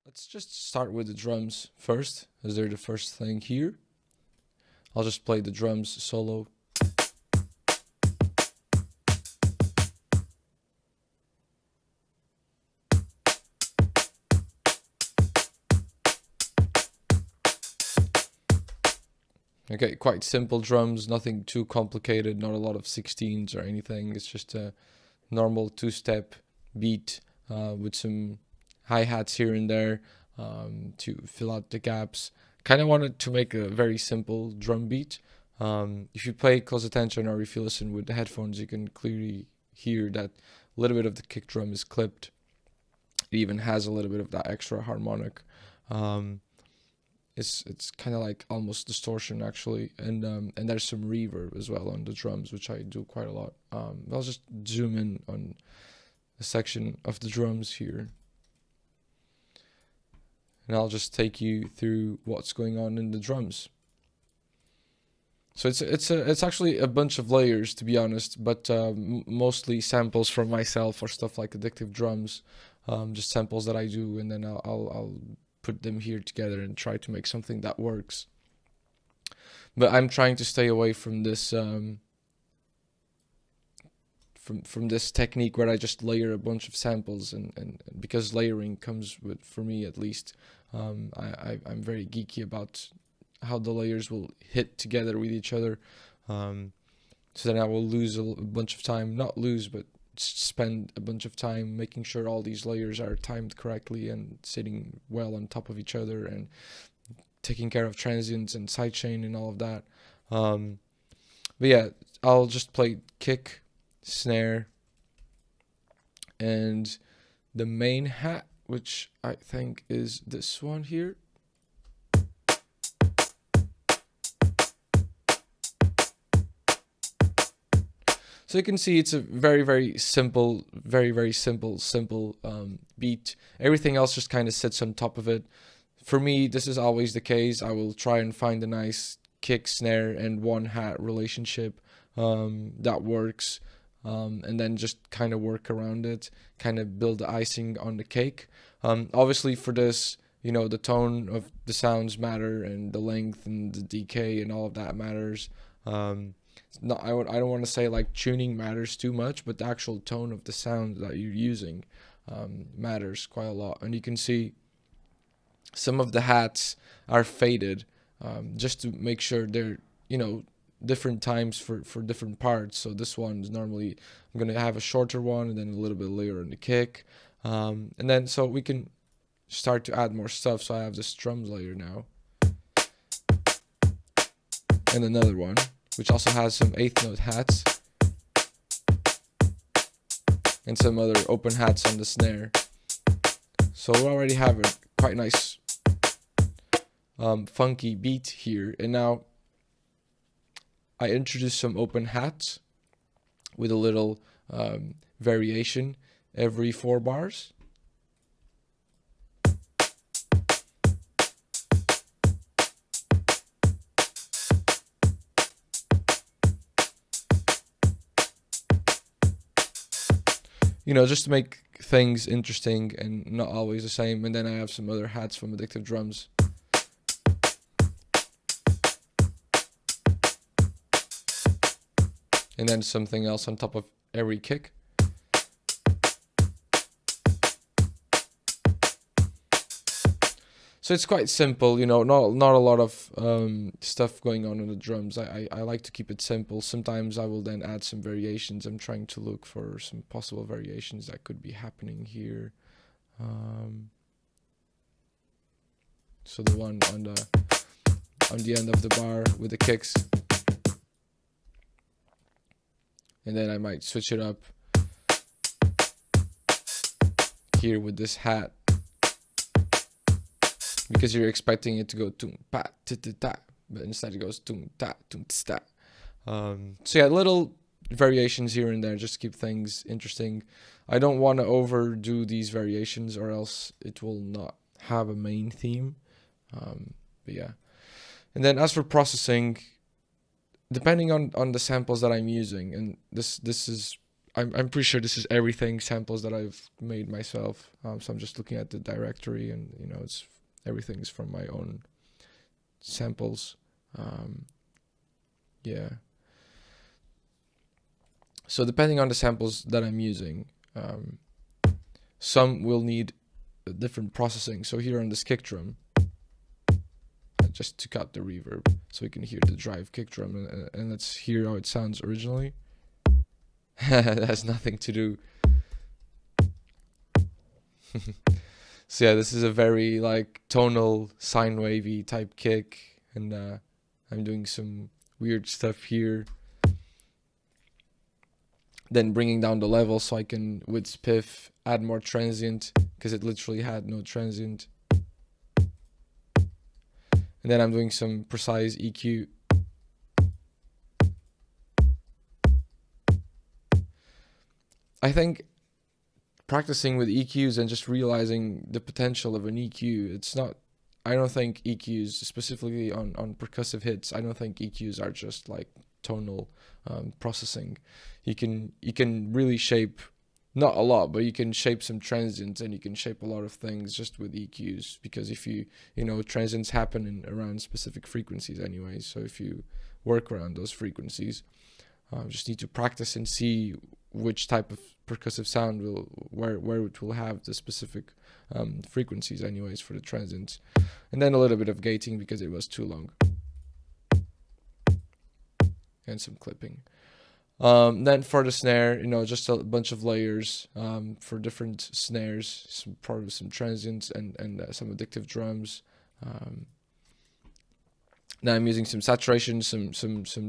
Let's just start with the drums first, as they're the first thing here. I'll just play the drums solo. Okay, quite simple drums, nothing too complicated, not a lot of 16s or anything. It's just a normal two-step beat with some hi-hats here and there to fill out the gaps. Kind of wanted to make a very simple drum beat. If you pay close attention or if you listen with the headphones, you can clearly hear that a little bit of the kick drum is clipped. It even has a little bit of that extra harmonic. Um, it's kind of like almost distortion actually, and there's some reverb as well on the drums, which I do quite a lot. I'll just zoom in on a section of the drums here, and I'll just take you through what's going on in the drums. So it's actually a bunch of layers, to be honest, but mostly samples from myself or stuff like addictive drums, just samples that I do, and then I'll put them here together and try to make something that works. But I'm trying to stay away from this from this technique where I just layer a bunch of samples, and because layering comes with, for me at least, I'm very geeky about how the layers will hit together with each other. So then I will lose a bunch of time, not lose, but spend a bunch of time making sure all these layers are timed correctly and sitting well on top of each other and taking care of transients and sidechain and all of that. But yeah, I'll just play kick, snare, and the main hat, which I think is this one here. So you can see it's a very simple, very simple beat. Everything else just kind of sits on top of it. For me, this is always the case. I will try and find a nice kick, snare, and one hat relationship that works, and then just kind of work around it, kind of build the icing on the cake. Obviously, for this, the tone of the sounds matter, and the length and the decay and all of that matters. I don't want to say like tuning matters too much, but the actual tone of the sound that you're using matters quite a lot. And you can see some of the hats are faded, just to make sure they're different times for different parts. So this one is normally, I'm gonna have a shorter one and then a little bit later on the kick, and then so we can start to add more stuff. So I have this drums layer now, and another one which also has some eighth note hats and some other open hats on the snare. So we already have a quite nice funky beat here. And now I introduce some open hats with a little variation every 4 bars. Just to make things interesting and not always the same. And then I have some other hats from Addictive Drums. And then something else on top of every kick. So it's quite simple, not a lot of stuff going on the drums. I like to keep it simple. Sometimes I will then add some variations. I'm trying to look for some possible variations that could be happening here. So the one on the end of the bar with the kicks. And then I might switch it up here with this hat, because you're expecting it to go tum pa ta ta ta, but instead it goes tum ta tum sta. So yeah, little variations here and there just to keep things interesting. I don't want to overdo these variations, or else it will not have a main theme. But yeah, and then as for processing, depending on the samples that I'm using, and this is I'm pretty sure this is everything samples that I've made myself. So I'm just looking at the directory, and you know, it's everything's from my own samples. Yeah. So depending on the samples that I'm using, some will need a different processing. So here on this kick drum, I just took out the reverb so you can hear the drive kick drum, and let's hear how it sounds originally. That has nothing to do. So yeah, this is a very like tonal sine wavy type kick, and I'm doing some weird stuff here. Then bringing down the level so I can, with spiff, add more transient, because it literally had no transient. And then I'm doing some precise EQ. I think practicing with EQs and just realizing the potential of an EQ, it's not, I don't think EQs, specifically on percussive hits, I don't think EQs are just like tonal processing. You can really shape, not a lot, but you can shape some transients, and you can shape a lot of things just with EQs, because if you know, transients happen around specific frequencies anyways, so if you work around those frequencies, just need to practice and see which type of percussive sound will, where it will have the specific frequencies anyways for the transients. And then a little bit of gating because it was too long, and some clipping. Then for the snare, you know, just a bunch of layers for different snares, probably some transients and some addictive drums. Now I'm using some saturation, some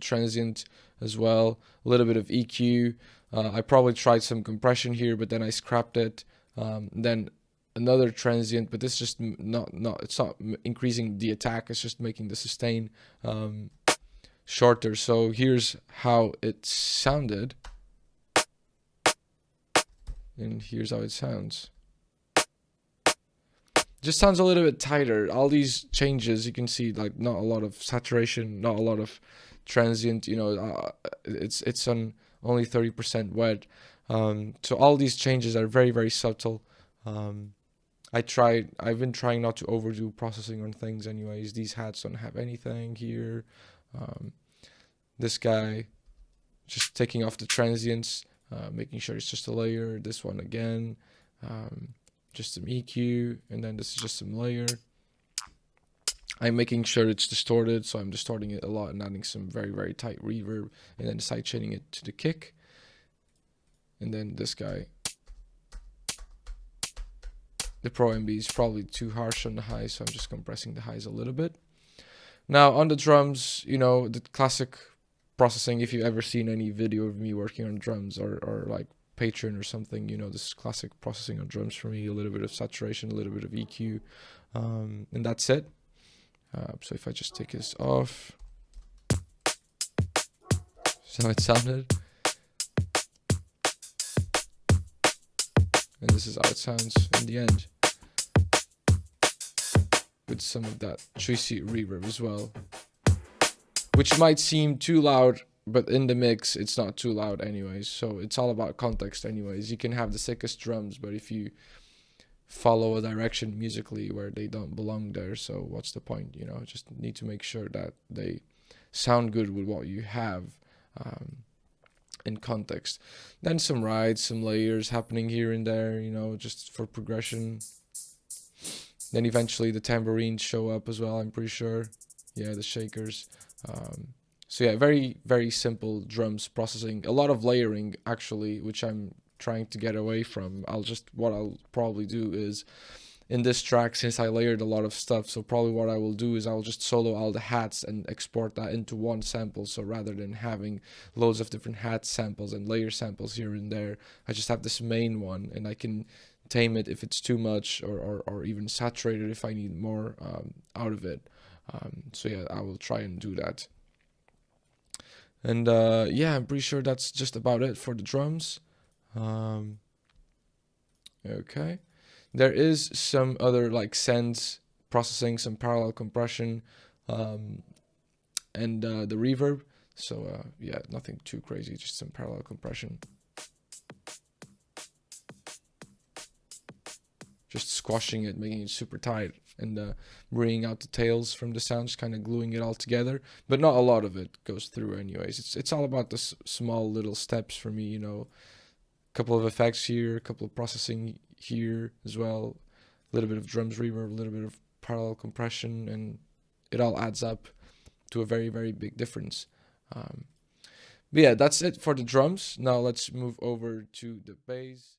transient as well, a little bit of EQ. I probably tried some compression here, but then I scrapped it. Then another transient, but this is just it's not increasing the attack, it's just making the sustain shorter. So here's how it sounded, and here's how it sounds. Just sounds a little bit tighter. All these changes, you can see, like, not a lot of saturation, not a lot of transient, you know, it's on only 30% wet. So all these changes are very, very subtle. I've been trying not to overdo processing on things anyways. These hats don't have anything here. This guy, just taking off the transients, making sure it's just a layer. This one again, just some EQ, and then this is just some layer. I'm making sure it's distorted, so I'm distorting it a lot and adding some very, very tight reverb, and then side chaining it to the kick. And then this guy, the Pro MB is probably too harsh on the highs, so I'm just compressing the highs a little bit. Now on the drums, you know, the classic processing, if you've ever seen any video of me working on drums, or like Patreon or something, you know, this is classic processing on drums for me. A little bit of saturation, a little bit of EQ, and that's it. So if I just take this off, that's how it sounded, and this is how it sounds in the end, with some of that juicy reverb as well, which might seem too loud, but in the mix it's not too loud anyways. So it's all about context anyways. You can have the sickest drums, but if you follow a direction musically where they don't belong there, so what's the point? You know, just need to make sure that they sound good with what you have in context. Then some rides, some layers happening here and there, you know, just for progression. Then eventually the tambourines show up as well, I'm pretty sure. Yeah, the shakers. So yeah, very, very simple drums processing. A lot of layering actually, which I'm trying to get away from. What I'll probably do is, in this track, since I layered a lot of stuff, so probably what I will do is I'll just solo all the hats and export that into one sample. So rather than having loads of different hat samples and layer samples here and there, I just have this main one, and I can tame it if it's too much, or even saturate it if I need more out of it. So yeah, I will try and do that. And yeah, I'm pretty sure that's just about it for the drums. Okay, there is some other like sends processing, some parallel compression, and the reverb. So yeah, nothing too crazy, just some parallel compression. just squashing it, making it super tight, and bringing out the tails from the sounds, kind of gluing it all together. But not a lot of it goes through anyways. It's all about the small little steps for me, you know. A couple of effects here, a couple of processing here as well, a little bit of drums reverb, a little bit of parallel compression, and it all adds up to a very, very big difference. But yeah, that's it for the drums. Now let's move over to the bass.